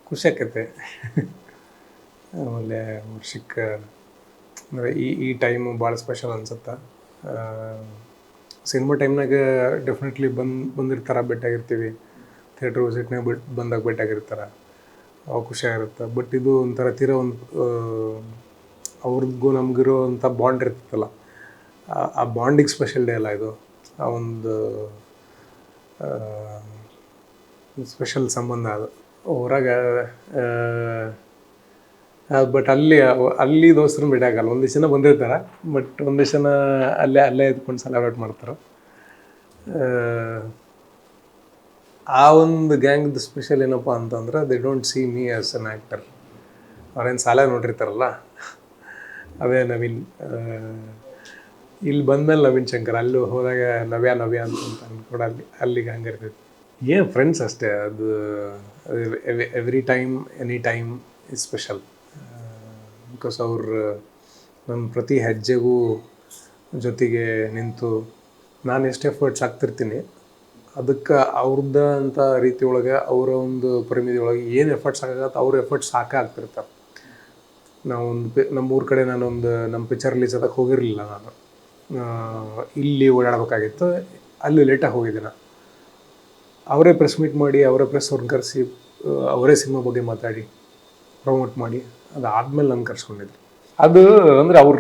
ಖುಷಿ ಆಕೈತೆ. ಆಮೇಲೆ ವರ್ಷಕ್ಕೆ ಅಂದರೆ ಈ ಟೈಮು ಭಾಳ ಸ್ಪೆಷಲ್ ಅನ್ಸುತ್ತೆ. ಸಿನಿಮಾ ಟೈಮ್ನಾಗ ಡೆಫಿನೆಟ್ಲಿ ಬಂದಿರ್ತಾರೆ, ಭೇಟಿಯಾಗಿರ್ತೀವಿ. ಥಿಯೇಟ್ರ್ ವಿಸಿಟ್ನಾಗ ಬಂದಾಗ ಭೇಟಿಯಾಗಿರ್ತಾರೆ, ಅವಾಗ ಖುಷಿಯಾಗಿರುತ್ತೆ. ಬಟ್ ಇದು ಒಂಥರ ತೀರಾ ಒಂದು ಅವ್ರಿಗೂ ನಮಗಿರೋ ಅಂಥ ಬಾಂಡ್ ಇರ್ತೈತಲ್ಲ, ಆ ಬಾಂಡಿಗೆ ಸ್ಪೆಷಲ್ ಡೇ ಅಲ್ಲ ಇದು. ಆ ಒಂದು ಸ್ಪೆಷಲ್ ಸಂಬಂಧ ಅದು ಹೊರಗೆ. ಬಟ್ ಅಲ್ಲಿ ದೋಸ್ತರನ್ನ ಭೇಟಿ ಆಗಲ್ಲ. ಒಂದಿಷ್ಟು ಜನ ಬಂದಿರ್ತಾರೆ, ಬಟ್ ಒಂದಿಷ್ಟು ಜನ ಅಲ್ಲೇ ಇದ್ಕೊಂಡು ಸೆಲೆಬ್ರೇಟ್ ಮಾಡ್ತಾರೆ. ಆ ಒಂದು ಗ್ಯಾಂಗ್ದು ಸ್ಪೆಷಲ್ ಏನಪ್ಪ ಅಂತಂದ್ರೆ, they don't see me as an actor. ಅವ್ರೇನು ಸಾಲ ನೋಡಿರ್ತಾರಲ್ಲ, ಅದೇ ನವೀನ್. ಇಲ್ಲಿ ಬಂದಮೇಲೆ ನವೀನ್ ಶಂಕರ್, ಅಲ್ಲಿ ಹೋದಾಗ ನವ್ಯ ಅಂತ ಅನ್ಕೊಡ, ಅಲ್ಲಿಗೆ ಹಂಗೆ ಇರ್ತೈತಿ. ಏನು ಫ್ರೆಂಡ್ಸ್ ಅಷ್ಟೇ. ಅದು every time any time is special. Because ಅವ್ರು ನನ್ನ ಪ್ರತಿ ಹೆಜ್ಜೆಗೂ ಜೊತೆಗೆ ನಿಂತು, ನಾನು ಎಷ್ಟು ಎಫರ್ಟ್ಸ್ ಹಾಕ್ತಿರ್ತೀನಿ, ಅದಕ್ಕೆ ಅವ್ರದ್ದ ಅಂತ ರೀತಿ ಒಳಗೆ, ಅವರ ಒಂದು ಪರಿಮಿತಿ ಒಳಗೆ ಏನು ಎಫರ್ಟ್ಸ್ ಹಾಕಾಗತ್ತೆ ಅವ್ರ ಎಫರ್ಟ್ಸ್ ಹಾಕ್ತಿರ್ತಾರೆ. ನಮ್ಮೂರ ಕಡೆ ನಮ್ಮ ಪಿಕ್ಚರ್ ರಿಲೀಸ್ ಅದಕ್ಕೆ ಹೋಗಿರಲಿಲ್ಲ. ನಾನು ಇಲ್ಲಿ ಓಡಾಡಬೇಕಾಗಿತ್ತು, ಅಲ್ಲಿ ಲೇಟಾಗಿ ಹೋಗಿದ್ದೆ. ಅವರೇ ಪ್ರೆಸ್ ಮೀಟ್ ಮಾಡಿ, ಅವರೇ ಪ್ರೆಸ್ ಅವ್ರನ್ನ ಕರೆಸಿ, ಅವರೇ ಸಿನಿಮಾ ಬಗ್ಗೆ ಮಾತಾಡಿ ಪ್ರಮೋಟ್ ಮಾಡಿ, ಅದಾದಮೇಲೆ ನಾನು ಕರ್ಸ್ಕೊಂಡಿದ್ರು. ಅದು ಅಂದರೆ ಅವ್ರ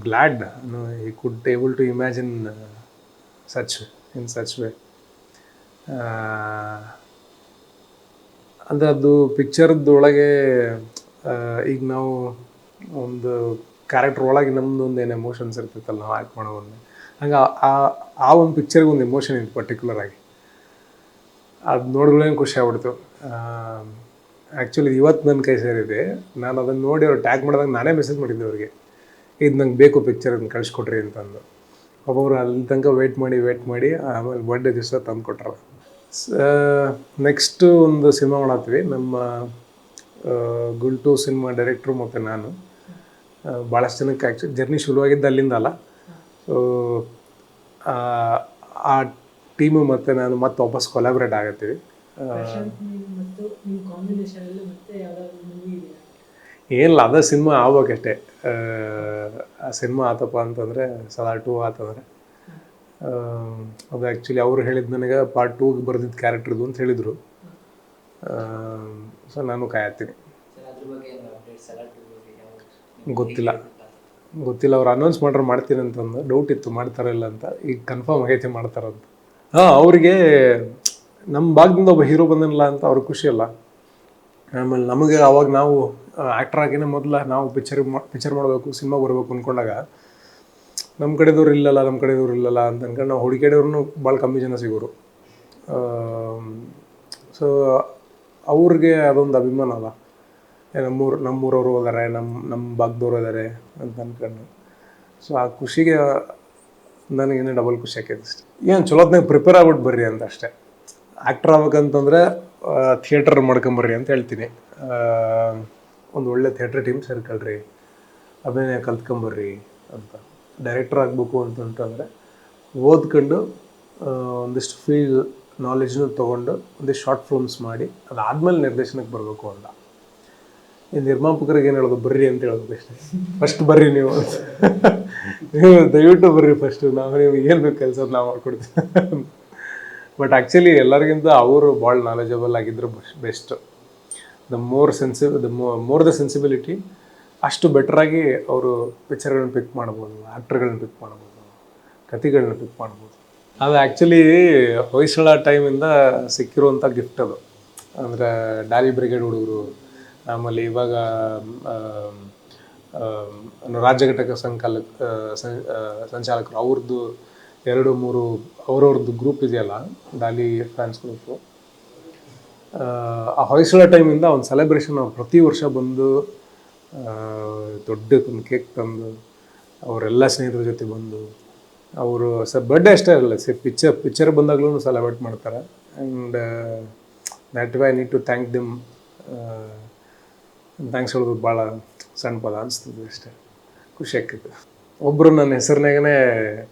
ಗ್ಲ್ಯಾಡ್ ಈ could able to imagine in such way. ಅಂದರೆ ಅದು ಪಿಕ್ಚರ್ದೊಳಗೆ ಈಗ ನಾವು ಒಂದು ಕ್ಯಾರೆಕ್ಟರ್ ಒಳಗೆ ನಮ್ಮದು ಒಂದು ಏನು ಎಮೋಷನ್ಸ್ ಇರ್ತೈತಲ್ಲ, ನಾವು ಆ್ಯಕ್ಟ್ ಮಾಡೋ ಒಂದು ಹಂಗೆ ಆ ಒಂದು ಪಿಕ್ಚರ್ಗೆ ಒಂದು ಎಮೋಷನ್ ಇತ್ತು ಪರ್ಟಿಕ್ಯುಲರ್ ಆಗಿ. ಅದು ನೋಡಿದ್ಮೇಲೆ ಖುಷಿ ಆಗ್ಬಿಡ್ತು. ಆ್ಯಕ್ಚುಲಿ ಇವತ್ತು ನನ್ನ ಕೈ ಸೇರಿದೆ. ನಾನು ಅದನ್ನು ನೋಡಿ ಅವ್ರು ಟ್ಯಾಗ್ ಮಾಡಿದಾಗ ನಾನೇ ಮೆಸೇಜ್ ಮಾಡಿದ್ದೆ ಅವ್ರಿಗೆ, ಇದು ನಂಗೆ ಬೇಕು ಪಿಕ್ಚರ್, ಅದನ್ನು ಕಳಿಸ್ಕೊಡ್ರಿ ಅಂತಂದು. ಒಬ್ಬೊಬ್ರು ಅಲ್ಲಿ ತನಕ ವೇಟ್ ಮಾಡಿ ಆಮೇಲೆ ಬರ್ಡೇ ದಿವಸ ತಂದು ಕೊಟ್ರ. ನೆಕ್ಸ್ಟು ಒಂದು ಸಿನಿಮಾ ಮಾಡತ್ತೀವಿ. ನಮ್ಮ ಗುಲ್ಟು ಸಿನಿಮಾ ಡೈರೆಕ್ಟ್ರು ಮತ್ತು ನಾನು. ಭಾಳಷ್ಟು ಜನಕ್ಕೆ ಆ್ಯಕ್ಚುಲಿ ಜರ್ನಿ ಶುರುವಾಗಿದ್ದು ಅಲ್ಲಿಂದ ಅಲ್ಲ. ಸೊ ಆ ಟೀಮು ಮತ್ತು ನಾನು ಮತ್ತೆ ವಾಪಸ್ ಕೊಲಾಬ್ರೇಟ್ ಆಗತ್ತೀವಿ. ಏನಿಲ್ಲ, ಅದೇ ಸಿನಿಮಾ ಆಗ್ಬೇಕಷ್ಟೇ. ಆ ಸಿನಿಮಾ ಆತಪ್ಪ ಅಂತಂದರೆ ಸಲಾರ್ 2 ಆತಂದರೆ, ಅದು ಆ್ಯಕ್ಚುಲಿ ಅವರು ಹೇಳಿದ್ದು ನನಗೆ ಪಾರ್ಟ್ 2ಗೆ ಬರೆದಿದ್ದು ಕ್ಯಾರೆಕ್ಟರ್ದು ಅಂತ ಹೇಳಿದರು. ಸೊ ನಾನು ಕಾಯತ್ತೀನಿ. ಗೊತ್ತಿಲ್ಲ ಅವ್ರು ಅನೌನ್ಸ್ ಮಾಡ್ತೀನಿ ಅಂತಂದು ಡೌಟ್ ಇತ್ತು, ಮಾಡ್ತಾರಲ್ಲ ಅಂತ. ಈಗ ಕನ್ಫರ್ಮ್ ಆಗೈತಿ ಮಾಡ್ತಾರಂತ. ಅವರಿಗೆ ನಮ್ಮ ಭಾಗದಿಂದ ಒಬ್ಬ ಹೀರೋ ಬಂದನಲ್ಲ ಅಂತ ಅವ್ರಿಗೆ ಖುಷಿ ಅಲ್ಲ. ಆಮೇಲೆ ನಮಗೆ ಅವಾಗ ನಾವು ಆ್ಯಕ್ಟರ್ ಆಗಿನೇ ಮೊದಲು ನಾವು ಪಿಕ್ಚರ್ ಮಾಡಬೇಕು, ಸಿನಿಮಾ ಬರಬೇಕು ಅಂದ್ಕೊಂಡಾಗ ನಮ್ಮ ಕಡೆದವ್ರು ಇಲ್ಲಲ್ಲ ಅಂತ ಅನ್ಕೊಂಡು ನಾವು ಹುಡುಕಿಯವ್ರೂ ಭಾಳ ಕಮ್ಮಿ ಜನ ಸಿಗೋರು. ಸೊ ಅವ್ರಿಗೆ ಅದೊಂದು ಅಭಿಮಾನ ಅಲ್ಲ, ನಮ್ಮೂರವರು ಹೋದಾರೆ, ನಮ್ಮ ಭಾಗದವ್ರು ಇದ್ದಾರೆ ಅಂತ ಅಂದ್ಕೊಂಡು. ಸೊ ಆ ಖುಷಿಗೆ ನನಗೇನೇ ಡಬಲ್ ಖುಷಿ ಆಕೈತೆ ಅಷ್ಟೆ. ಏನು ಚಲೋತ್ನಾಗ ಪ್ರಿಪೇರ್ ಆಗ್ಬಿಟ್ಟು ಬರ್ರಿ ಅಂತ ಅಷ್ಟೇ. ಆ್ಯಕ್ಟರ್ ಆಗ್ಬೇಕಂತಂದರೆ ಥಿಯೇಟರ್ ಮಾಡ್ಕೊಂಬರ್ರಿ ಅಂತ ಹೇಳ್ತೀನಿ. ಒಂದು ಒಳ್ಳೆ ಥಿಯೇಟ್ರ್ ಟೀಮ್ ಸೇರ್ಕೊಳ್ರಿ, ಅಭಿನಯ ಕಲ್ತ್ಕೊಂಬರ್ರಿ ಅಂತ. ಡೈರೆಕ್ಟರ್ ಆಗಬೇಕು ಅಂತಂತಂದರೆ ಓದ್ಕೊಂಡು ಒಂದಿಷ್ಟು ಫೀಲ್ಡ್ ನಾಲೆಜ್ನೂ ತೊಗೊಂಡು ಒಂದಿಷ್ಟು ಶಾರ್ಟ್ ಫಿಲ್ಮ್ಸ್ ಮಾಡಿ ಅದಾದಮೇಲೆ ನಿರ್ದೇಶನಕ್ಕೆ ಬರಬೇಕು ಅಂತ. ಈ ನಿರ್ಮಾಪಕರಿಗೆ ಏನು ಹೇಳೋದು, ಬರ್ರಿ ಅಂತ ಹೇಳೋದು ಅಷ್ಟೇ. ಫಸ್ಟ್ ಬರ್ರಿ ನೀವು ದಯವಿಟ್ಟು ಬರ್ರಿ ಫಸ್ಟು, ನಾವು ನಿಮ್ಗೆ ಏನು ಬೇಕು ಕೆಲಸ ನಾವು ಮಾಡ್ಕೊಡ್ತೀವಿ. ಬಟ್ ಆ್ಯಕ್ಚುಲಿ ಎಲ್ಲರಿಗಿಂತ ಅವರು ಭಾಳ ನಾಲೆಜಬಲ್ ಆಗಿದ್ದರು best. The more the sensibility, ಅಷ್ಟು ಬೆಟ್ರಾಗಿ ಅವರು ಪಿಕ್ಚರ್ಗಳನ್ನ ಪಿಕ್ ಮಾಡ್ಬೋದು, ಆ್ಯಕ್ಟರ್ಗಳನ್ನ ಪಿಕ್ ಮಾಡ್ಬೋದು, ಕಥೆಗಳನ್ನ ಪಿಕ್ ಮಾಡ್ಬೋದು. ಅದು ಆ್ಯಕ್ಚುಲಿ ಹೊಯ್ಸಳ ಟೈಮಿಂದ ಸಿಕ್ಕಿರುವಂಥ ಗಿಫ್ಟ್ ಅದು. ಅಂದರೆ ಡ್ಯಾಲಿ ಬ್ರಿಗೇಡ್ ಹುಡುಗರು, ಆಮೇಲೆ ಇವಾಗ ರಾಜ್ಯ ಘಟಕ ಸಂಚಾಲಕರು ಅವ್ರದ್ದು 2-3 ಅವ್ರವ್ರದ್ದು ಗ್ರೂಪ್ ಇದೆಯಲ್ಲ, ಡಾಲಿ ಫ್ಯಾನ್ಸ್ ಗ್ರೂಪು. ಆ ಹೊಯ್ಸಳ ಟೈಮಿಂದ ಒಂದು ಸೆಲೆಬ್ರೇಷನ್ ಅವ್ರು ಪ್ರತಿ ವರ್ಷ ಬಂದು ದೊಡ್ಡ ಒಂದು ಕೇಕ್ ತಂದು ಅವರೆಲ್ಲ ಸ್ನೇಹಿತರ ಜೊತೆ ಬಂದು ಅವರು ಬರ್ಡೇ ಅಷ್ಟೇ ಅಲ್ಲ, ಪಿಕ್ಚರ್ ಬಂದಾಗಲೂ ಸೆಲೆಬ್ರೇಟ್ ಮಾಡ್ತಾರೆ. And that way I need to thank them. Thanks ಹೇಳೋದು ಭಾಳ ಸಣ್ಣ ಪದ ಅನಿಸ್ತದೆ ಅಷ್ಟೇ, ಖುಷಿ ಆಗ್ತದೆ. ಒಬ್ಬರು ನನ್ನ ಹೆಸರಿನಾಗೇ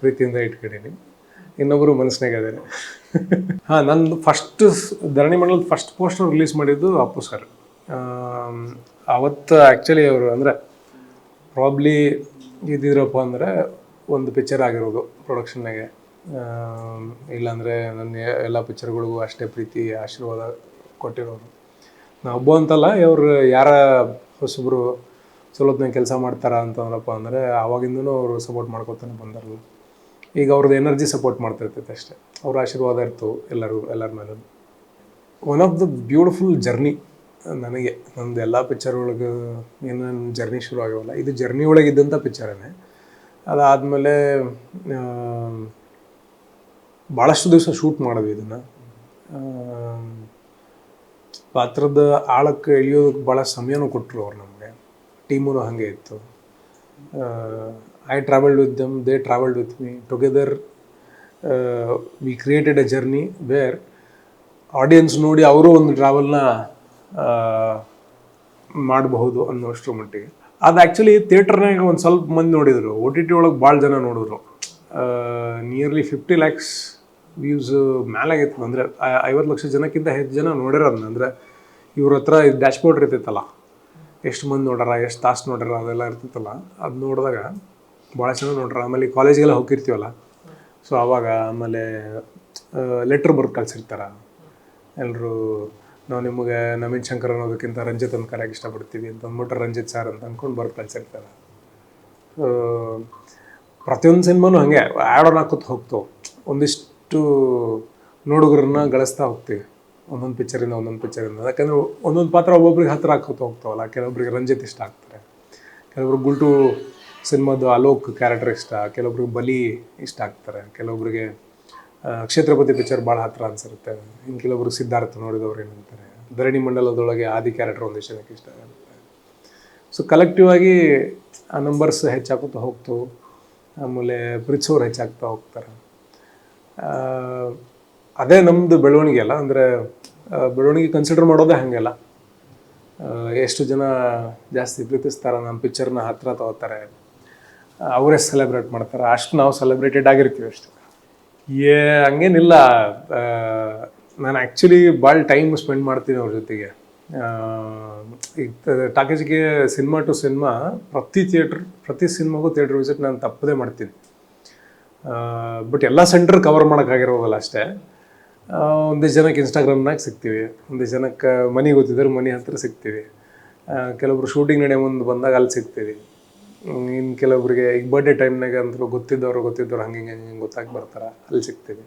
ಪ್ರೀತಿಯಿಂದ ಇಟ್ಕೊಂಡಿನಿ, ಇನ್ನೊಬ್ಬರು ಮನಸ್ಸಿನಾಗ ಇದ್ದಾರೆ. ಹಾಂ, ನಂದು ಫಸ್ಟ್ ಧರಣಿ ಮಂಡಲದ ಫಸ್ಟ್ ಪೋಸ್ಟರ್ ರಿಲೀಸ್ ಮಾಡಿದ್ದು ಅಪ್ಪು ಸರ್. ಅವತ್ತು ಆ್ಯಕ್ಚುಲಿ ಅವರು ಅಂದರೆ ಪ್ರಾಬ್ಲಿ ಇದ್ದಿದ್ರಪ್ಪ ಅಂದರೆ ಒಂದು ಪಿಕ್ಚರ್ ಆಗಿರೋದು ಪ್ರೊಡಕ್ಷನ್ನಾಗೆ. ಇಲ್ಲಾಂದರೆ ನನ್ನ ಎಲ್ಲ ಪಿಕ್ಚರ್ಗಳಿಗೂ ಅಷ್ಟೇ ಪ್ರೀತಿ ಆಶೀರ್ವಾದ ಕೊಟ್ಟಿರೋರು. ನಾ ಒಬ್ಬ ಅಂತಲ್ಲ, ಇವರು ಯಾರ ಹೊಸಬ್ರು ಚಲೋತ್ನಾಗ ಕೆಲಸ ಮಾಡ್ತಾರ ಅಂತಂದ್ರಪ್ಪ ಅಂದರೆ ಆವಾಗಿಂದನೂ ಅವರು ಸಪೋರ್ಟ್ ಮಾಡ್ಕೊತಾನೆ ಬಂದಾರಲ್ಲ. ಈಗ ಅವ್ರದ್ದು ಎನರ್ಜಿ ಸಪೋರ್ಟ್ ಮಾಡ್ತಿರ್ತೈತೆ ಅಷ್ಟೇ, ಅವ್ರ ಆಶೀರ್ವಾದ ಇರ್ತವೆ ಎಲ್ಲರ ಮೇಲೂ. One of the beautiful journey ನನಗೆ. ನಂದು ಎಲ್ಲ ಪಿಕ್ಚರ್ ಒಳಗೆ ಏನೇನು ಜರ್ನಿ ಶುರು ಆಗ್ಯವಲ್ಲ, ಇದು ಜರ್ನಿ ಒಳಗೆ ಇದ್ದಂಥ ಪಿಕ್ಚರೇ. ಅದಾದಮೇಲೆ ಭಾಳಷ್ಟು ದಿವಸ ಶೂಟ್ ಮಾಡಿದ್ವಿ ಇದನ್ನು. ಪಾತ್ರದ ಆಳಕ್ಕೆ ಇಳಿಯೋದಕ್ಕೆ ಭಾಳ ಸಮಯನೂ ಕೊಟ್ಟರು ಅವ್ರು ನಮಗೆ. ಟೀಮೂ ಹಾಗೆ ಇತ್ತು. I travelled with them, they travelled with me together. We created a journey where audience ನೋಡಿ ಅವರು ಒಂದು ಟ್ರಾವೆಲ್ನ ಮಾಡಬಹುದು ಅನ್ನೋಷ್ಟರ ಮಟ್ಟಿಗೆ. ಅದು ಆ್ಯಕ್ಚುಲಿ ಥಿಯೇಟ್ರ್ನಾಗ ಒಂದು ಸ್ವಲ್ಪ ಮಂದಿ ನೋಡಿದರು, OTT ಒಳಗೆ ಭಾಳ ಜನ ನೋಡಿದ್ರು. ನಿಯರ್ಲಿ 50 lakhs ವ್ಯೂಸ್ ಮೇಲಾಗಿತ್ತು. ಅಂದರೆ 50 ಲಕ್ಷ ಜನಕ್ಕಿಂತ ಹೆಚ್ಚು ಜನ ನೋಡಿರೋದನ್ನ. ಅಂದರೆ ಇವ್ರ ಹತ್ರ ಇದು ಡ್ಯಾಶ್ಬೋರ್ಡ್ ಇರ್ತೈತಲ್ಲ, ಎಷ್ಟು ಮಂದಿ ನೋಡ್ಯಾರ, ಎಷ್ಟು ತಾಸು ನೋಡ್ಯಾರ, ಅದೆಲ್ಲ ಇರ್ತೈತಲ್ಲ. ಅದು ನೋಡಿದಾಗ ಭಾಳ ಜನ ನೋಡ್ಯಾರ. ಆಮೇಲೆ ಕಾಲೇಜಿಗೆಲ್ಲ ಹೋಗಿರ್ತೀವಲ್ಲ, ಸೊ ಆವಾಗ ಆಮೇಲೆ ಲೆಟ್ರ್ ಬರ್ದು ಕಳ್ಸಿರ್ತಾರೆ ಎಲ್ಲರೂ. ನಾವು ನಿಮಗೆ ನವೀನ್ ಶಂಕರ್ ಅನ್ನೋದಕ್ಕಿಂತ ರಂಜಿತ್ ಅಂತ ಕರೆಯೋಕೆ ಇಷ್ಟಪಡ್ತೀವಿ ಅಂತ ಅಂದ್ಬಿಟ್ಟು ರಂಜಿತ್ ಸರ್ ಅಂತ ಅಂದ್ಕೊಂಡು ಬರ್ದು ಕಳ್ಸಿರ್ತಾರೆ. ಪ್ರತಿಯೊಂದು ಸಿನಿಮಾನು ಹಾಗೆ ಆ್ಯಡ್ ಆನ್ ಹಾಕೋತ ಹೋಗ್ತಾವೆ. ಒಂದಿಷ್ಟು ನೋಡುಗರನ್ನ ಗಳಿಸ್ತಾ ಹೋಗ್ತೀವಿ ಒಂದೊಂದು ಪಿಕ್ಚರಿಂದ. ಯಾಕಂದರೆ ಒಂದೊಂದು ಪಾತ್ರ ಒಬ್ಬೊಬ್ರಿಗೆ ಹತ್ತಿರ ಹಾಕೋತ ಹೋಗ್ತಾವಲ್ಲ. ಕೆಲವೊಬ್ರಿಗೆ ರಂಜಿತ್ ಇಷ್ಟ ಆಗ್ತಾರೆ, ಕೆಲವೊಬ್ರಿಗೆ ಗುಲ್ಟು ಸಿನಿಮಾದು ಅಲೋಕ್ ಕ್ಯಾರೆಕ್ಟರ್ ಇಷ್ಟ, ಕೆಲವೊಬ್ರಿಗೆ ಬಲಿ ಇಷ್ಟ ಆಗ್ತಾರೆ, ಕೆಲವೊಬ್ರಿಗೆ ಕ್ಷೇತ್ರಪತಿ ಪಿಕ್ಚರ್ ಭಾಳ ಹತ್ತಿರ ಅನಿಸಿರುತ್ತೆ, ಇನ್ನು ಕೆಲವೊಬ್ರು ಸಿದ್ಧಾರ್ಥ ನೋಡಿದವ್ರು ಏನಂತಾರೆ. ಧರಣಿ ಮಂಡಲದೊಳಗೆ ಆದಿ ಕ್ಯಾರೆಕ್ಟರ್ ಒಂದಿಷ್ಟು ಜನಕ್ಕೆ ಇಷ್ಟ ಆಗುತ್ತೆ. ಸೊ ಕಲೆಕ್ಟಿವ್ ಆಗಿ ಆ ನಂಬರ್ಸ್ ಹೆಚ್ಚಾಕೋತ ಹೋಗ್ತು. ಆಮೇಲೆ ಪ್ರೀತಿಸೋರು ಹೆಚ್ಚಾಗ್ತಾ ಹೋಗ್ತಾರೆ. ಅದೇ ನಮ್ಮದು ಬೆಳವಣಿಗೆ ಅಲ್ಲ. ಅಂದರೆ ಬೆಳವಣಿಗೆ ಕನ್ಸಿಡರ್ ಮಾಡೋದೇ ಹಾಗೆಲ್ಲ. ಎಷ್ಟು ಜನ ಜಾಸ್ತಿ ಪ್ರೀತಿಸ್ತಾರೆ, ನಮ್ಮ ಪಿಕ್ಚರ್ನ ಹತ್ತಿರ ತಗೋತಾರೆ, ಅವರೇ ಸೆಲೆಬ್ರೇಟ್ ಮಾಡ್ತಾರೆ, ಅಷ್ಟು ನಾವು ಸೆಲೆಬ್ರೇಟೆಡ್ ಆಗಿರ್ತೀವಿ ಅಷ್ಟೇ. ಹಂಗೇನಿಲ್ಲ. ನಾನು ಆ್ಯಕ್ಚುಲಿ ಭಾಳ ಟೈಮ್ ಸ್ಪೆಂಡ್ ಮಾಡ್ತೀನಿ ಅವ್ರ ಜೊತೆಗೆ. ಈಗ ಟಾಕೀಸ್ಗೆ ಸಿನಿಮಾ ಟು ಸಿನಿಮಾ ಪ್ರತಿ ಸಿನಿಮಾಗೂ ಥಿಯೇಟ್ರ್ ವಿಸಿಟ್ ನಾನು ತಪ್ಪದೇ ಮಾಡ್ತೀನಿ. ಬಟ್ ಎಲ್ಲ ಸೆಂಟರ್ ಕವರ್ ಮಾಡೋಕ್ಕಾಗಿರೋದಲ್ಲ ಅಷ್ಟೇ. ಒಂದಿಷ್ಟು ಜನಕ್ಕೆ ಇನ್ಸ್ಟಾಗ್ರಾಮ್ನಾಗ ಸಿಗ್ತೀವಿ, ಒಂದಿಷ್ಟು ಜನಕ್ಕೆ ಮನೆ ಗೊತ್ತಿದ್ದಾರೆ ಮನೆ ಹತ್ತಿರ ಸಿಗ್ತೀವಿ, ಕೆಲವೊಬ್ರು ಶೂಟಿಂಗ್ ನಡೆಯೋ ಮುಂದೆ ಬಂದಾಗ ಅಲ್ಲಿ ಸಿಗ್ತೀವಿ. ಇನ್ನು ಕೆಲವೊಬ್ರಿಗೆ ಈಗ ಬರ್ಡೇ ಟೈಮ್ನಾಗ ಅಂತೂ ಗೊತ್ತಿದ್ದವ್ರು ಹಂಗೆ ಗೊತ್ತಾಗಿ ಬರ್ತಾರೆ, ಅಲ್ಲಿ ಸಿಗ್ತೀವಿ.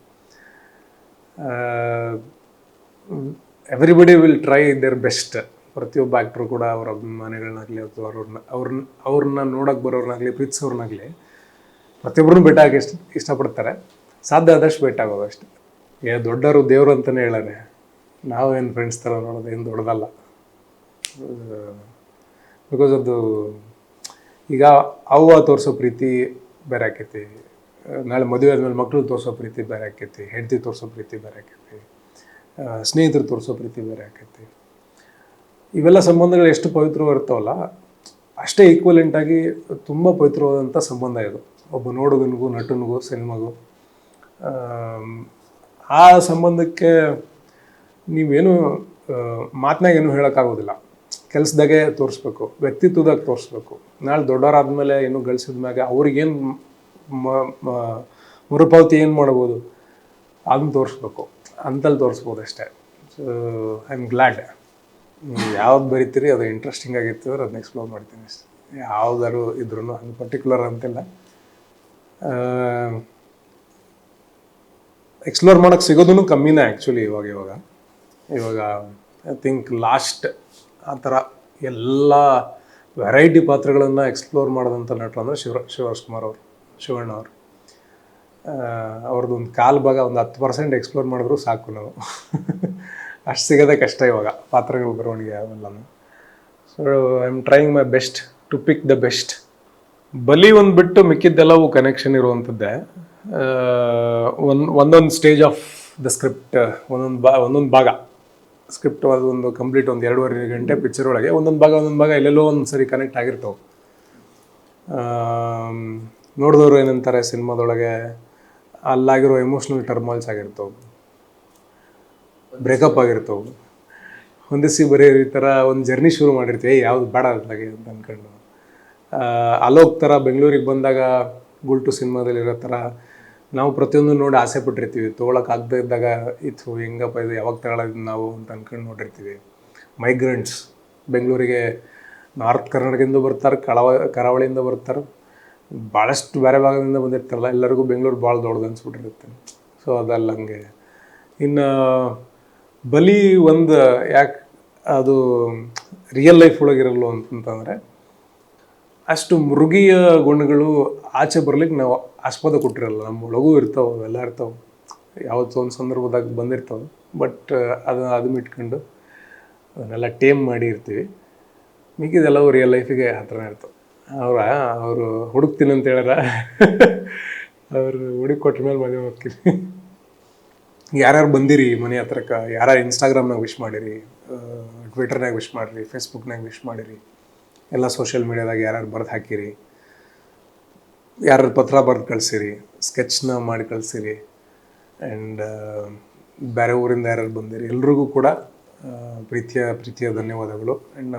Everybody will try their best. ಪ್ರತಿಯೊಬ್ಬ ಆ್ಯಕ್ಟ್ರು ಕೂಡ ಅವ್ರ ಅಭಿಮಾನಿಗಳನ್ನಾಗಲಿ ಅಥವಾ ಅವ್ರನ್ನ ನೋಡೋಕೆ ಬರೋರ್ನಾಗಲಿ ಪ್ರೀತಿಸೋರ್ನಾಗಲಿ ಪ್ರತಿಯೊಬ್ಬರನ್ನು ಭೇಟಿಯಾಗಿ ಇಷ್ಟಪಡ್ತಾರೆ. ಸಾಧ್ಯ ಆದಷ್ಟು ಭೇಟಿಯಾಗೋದು ಅಷ್ಟೇ. ದೊಡ್ಡವರು ದೇವರು ಅಂತಲೇ ಹೇಳಾರೆ. ನಾವೇನು ಫ್ರೆಂಡ್ಸ್ ಥರ ನೋಡೋದು ಏನು ದೊಡ್ಡದಲ್ಲ. ಬಿಕಾಸ್ ಅದು ಈಗ ಅವ್ವ ತೋರಿಸೋ ಪ್ರೀತಿ ಬೇರೆ ಆಕೈತಿ, ನಾಳೆ ಮದುವೆ ಆದಮೇಲೆ ಮಕ್ಕಳು ತೋರಿಸೋ ಪ್ರೀತಿ ಬೇರೆ ಆಕೈತಿ, ಹೆಂಡತಿ ತೋರಿಸೋ ಪ್ರೀತಿ ಬೇರೆ ಆಕೈತಿ, ಸ್ನೇಹಿತರು ತೋರಿಸೋ ಪ್ರೀತಿ ಬೇರೆ ಆಕೈತಿ. ಇವೆಲ್ಲ ಸಂಬಂಧಗಳು ಎಷ್ಟು ಪವಿತ್ರವಾಗಿರ್ತಾವಲ್ಲ ಅಷ್ಟೇ ಈಕ್ವಲೆಂಟಾಗಿ ತುಂಬ ಪವಿತ್ರವಾದಂಥ ಸಂಬಂಧ ಇದು. ಒಬ್ಬ ನೋಡುಗನಿಗೂ ನಟನಿಗೂ ಸಿನಿಮಾಗೂ. ಆ ಸಂಬಂಧಕ್ಕೆ ನೀವೇನು ಮಾತನಾಗ ಏನೂ ಹೇಳೋಕ್ಕಾಗೋದಿಲ್ಲ. ಕೆಲಸದಾಗೆ ತೋರಿಸ್ಬೇಕು, ವ್ಯಕ್ತಿತ್ವದಾಗ ತೋರಿಸ್ಬೇಕು. ನಾಳೆ ದೊಡ್ಡವರಾದ್ಮೇಲೆ ಏನೂ ಗಳಿಸಿದ ಮ್ಯಾಗೆ ಅವ್ರಿಗೇನು ಮರುಪಾವತಿ ಏನು ಮಾಡ್ಬೋದು ಅದನ್ನು ತೋರಿಸ್ಬೇಕು. ಅಂತಲ್ಲಿ ತೋರಿಸ್ಬೋದು ಅಷ್ಟೇ. So I am glad. ಯಾವ್ದು ಬರಿತೀರಿ ಅದು ಇಂಟ್ರೆಸ್ಟಿಂಗ್ ಆಗಿರ್ತದ್ರೆ ಅದನ್ನ ಎಕ್ಸ್ಪ್ಲೋರ್ ಮಾಡ್ತೀನಿ ಅಷ್ಟೇ. ಯಾವ್ದಾದ್ರು ಇದ್ರೂ ಹಂಗೆ ಪರ್ಟಿಕ್ಯುಲರ್ ಅಂತಿಲ್ಲ. ಎಕ್ಸ್ಪ್ಲೋರ್ ಮಾಡೋಕ್ಕೆ ಸಿಗೋದೂ ಕಮ್ಮಿನೇ ಆ್ಯಕ್ಚುಲಿ ಇವಾಗ ಐ ಥಿಂಕ್ ಲಾಸ್ಟ್ ಆ ಥರ ಎಲ್ಲ ವೆರೈಟಿ ಪಾತ್ರಗಳನ್ನು ಎಕ್ಸ್ಪ್ಲೋರ್ ಮಾಡಿದಂಥ ನಟರು ಅಂದರೆ ಶಿವಣ್ಣ ಅವರು. ಅವ್ರದ್ದೊಂದು ಕಾಲು ಭಾಗ ಒಂದು 10% ಎಕ್ಸ್ಪ್ಲೋರ್ ಮಾಡಿದ್ರು ಸಾಕು ನಾವು. ಅಷ್ಟು ಸಿಗೋದೇ ಕಷ್ಟ ಇವಾಗ ಪಾತ್ರಗಳು ಬರವಣಿಗೆ ಅವೆಲ್ಲನೂ. So I am trying my best to pick the best. ಬಲಿ ಒಂದು ಬಿಟ್ಟು ಮಿಕ್ಕಿದ್ದೆಲ್ಲವೂ ಕನೆಕ್ಷನ್ ಇರುವಂಥದ್ದೇ. ಒಂದೊಂದು ಸ್ಟೇಜ್ ಆಫ್ ದ ಸ್ಕ್ರಿಪ್ಟ್, ಒಂದೊಂದು ಭಾಗ ಸ್ಕ್ರಿಪ್ಟ್ ಅದೊಂದು ಕಂಪ್ಲೀಟ್ ಒಂದು 2.5 ಗಂಟೆ ಪಿಕ್ಚರ್ ಒಳಗೆ ಒಂದೊಂದು ಭಾಗ ಎಲ್ಲೆಲ್ಲೋ ಒಂದು ಸರಿ ಕನೆಕ್ಟ್ ಆಗಿರ್ತಾವೆ. ನೋಡಿದವರು ಏನಂತಾರೆ ಸಿನಿಮಾದೊಳಗೆ ಅಲ್ಲಾಗಿರೋ ಎಮೋಷ್ನಲ್ ಟರ್ಮಾಲ್ಸ್ ಆಗಿರ್ತವೆ, ಬ್ರೇಕಪ್ ಆಗಿರ್ತವೆ, ಹೊಂದಿಸಿ ಬರೀ ಈ ಥರ ಒಂದು ಜರ್ನಿ ಶುರು ಮಾಡಿರ್ತೀವಿ, ಯಾವುದು ಬೇಡ ಅದಾಗೆ ಅಂತ ಅಂದ್ಕೊಂಡು. ಅಲೋಕ್ ಥರ ಬೆಂಗಳೂರಿಗೆ ಬಂದಾಗ ಗುಲ್ಟು ಸಿನಿಮಾದಲ್ಲಿರೋ ಥರ ನಾವು ಪ್ರತಿಯೊಂದು ನೋಡಿ ಆಸೆ ಪಟ್ಟಿರ್ತೀವಿ, ತೊಗೊಳಕ್ಕಾಗದೇ ಇದ್ದಾಗ ಇತ್ತು ಹೆಂಗಪ್ಪ ಇದು ಯಾವಾಗ ತಗೊಳ್ಳೋದು ನಾವು ಅಂತ ಅಂದ್ಕೊಂಡು ನೋಡಿರ್ತೀವಿ. ಮೈಗ್ರೆಂಟ್ಸ್ ಬೆಂಗಳೂರಿಗೆ ನಾರ್ತ್ ಕರ್ನಾಟಕದಿಂದ ಬರ್ತಾರೆ, ಕರಾವಳಿಯಿಂದ ಬರ್ತಾರೆ, ಭಾಳಷ್ಟು ಬೇರೆ ಭಾಗದಿಂದ ಬಂದಿರ್ತಾರಲ್ಲ, ಎಲ್ಲರಿಗೂ ಬೆಂಗಳೂರು ಭಾಳ ದೊಡ್ಡದು ಅನ್ಸ್ಬಿಟ್ಟಿರುತ್ತೆ. ಸೊ ಅದಲ್ಲ ಹಂಗೆ. ಇನ್ನು ಬಲಿ ಒಂದು ಯಾಕೆ ಅದು ರಿಯಲ್ ಲೈಫ್ ಒಳಗಿರಲ್ಲ ಅಂತಂತಂದರೆ, ಅಷ್ಟು ಮೃಗೀಯ ಗುಣಗಳು ಆಚೆ ಬರ್ಲಿಕ್ಕೆ ನಾವು ಆಸ್ಪದ ಕೊಟ್ಟಿರಲ್ಲ. ನಮ್ಮ ಒಳಗೂ ಇರ್ತಾವೆ, ಅವೆಲ್ಲ ಇರ್ತಾವೆ, ಯಾವತ್ತೋ ಒಂದು ಸಂದರ್ಭದಾಗ ಬಂದಿರ್ತಾವೆ. ಬಟ್ ಅದು ಇಟ್ಕೊಂಡು ಅದನ್ನೆಲ್ಲ ಟೇಮ್ ಮಾಡಿ ಇರ್ತೀವಿ. ಮಿಕ್ಕಿದೆಲ್ಲವೂ ರಿಯಲ್ ಲೈಫಿಗೆ ಹತ್ರನೇ ಇರ್ತವೆ. ಅವರು ಹುಡುಕ್ತೀನಿ ಅಂತ ಹೇಳ್ಯಾರ, ಅವರು ಹುಡುಕಿ ಕೊಟ್ಟ ಮೇಲೆ ಮದುವೆ ಹೋಗ್ತೀನಿ. ಯಾರ್ಯಾರು ಬಂದಿರಿ ಮನೆ ಹತ್ರಕ್ಕೆ, ಯಾರ್ಯಾರು ಇನ್ಸ್ಟಾಗ್ರಾಮ್ನಾಗ ವಿಶ್ ಮಾಡಿರಿ, ಟ್ವಿಟರ್ನಾಗ ವಿಶ್ ಮಾಡಿರಿ, ಫೇಸ್ಬುಕ್ನಾಗ ವಿಶ್ ಮಾಡಿರಿ, ಎಲ್ಲ ಸೋಷಿಯಲ್ ಮೀಡ್ಯಾದಾಗ ಯಾರ್ಯಾರು ಬರೆದು ಹಾಕಿರಿ, ಯಾರ್ಯಾರು ಪತ್ರ ಬರೆದು ಕಳಿಸಿರಿ, ಸ್ಕೆಚ್ನ ಮಾಡಿ ಕಳಿಸಿರಿ, ಆ್ಯಂಡ್ ಬೇರೆ ಊರಿಂದ ಯಾರ್ಯಾರು ಬಂದಿರಿ, ಎಲ್ರಿಗೂ ಕೂಡ ಪ್ರೀತಿಯ ಧನ್ಯವಾದಗಳು. ಆ್ಯಂಡ್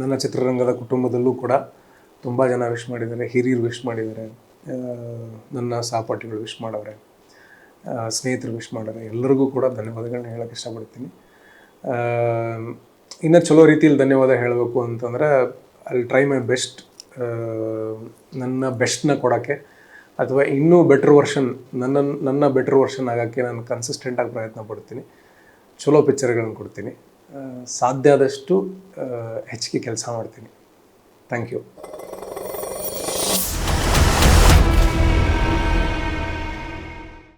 ನನ್ನ ಚಿತ್ರರಂಗದ ಕುಟುಂಬದಲ್ಲೂ ಕೂಡ ತುಂಬ ಜನ ವಿಶ್ ಮಾಡಿದ್ದಾರೆ, ಹಿರಿಯರು ವಿಶ್ ಮಾಡಿದ್ದಾರೆ, ನನ್ನ ಸಹಪಾಠಿಗಳು ವಿಶ್ ಮಾಡವ್ರೆ, ಸ್ನೇಹಿತರು ವಿಶ್ ಮಾಡಾರೆ. ಎಲ್ಲರಿಗೂ ಕೂಡ ಧನ್ಯವಾದಗಳನ್ನ ಹೇಳೋಕ್ಕೆ ಇಷ್ಟಪಡ್ತೀನಿ. ಇನ್ನೂ ಚಲೋ ರೀತಿಯಲ್ಲಿ ಧನ್ಯವಾದ ಹೇಳಬೇಕು ಅಂತಂದರೆ, ಅಲ್ಲಿ ಟ್ರೈ ಮೈ ಬೆಸ್ಟ್, ನನ್ನ ಬೆಸ್ಟ್ನ ಕೊಡೋಕ್ಕೆ, ಅಥವಾ ಇನ್ನೂ ಬೆಟ್ರ್ ವರ್ಷನ್, ನನ್ನ ಬೆಟ್ರ್ ವರ್ಷನ್ ಆಗೋಕ್ಕೆ ನಾನು ಕನ್ಸಿಸ್ಟೆಂಟಾಗಿ ಪ್ರಯತ್ನ ಪಡ್ತೀನಿ. ಚಲೋ ಪಿಕ್ಚರ್ಗಳನ್ನ ಕೊಡ್ತೀನಿ, ಸಾಧ್ಯ ಆದಷ್ಟು ಹೆಚ್ಚಿಗೆ ಕೆಲಸ ಮಾಡ್ತೀನಿ. Thank you.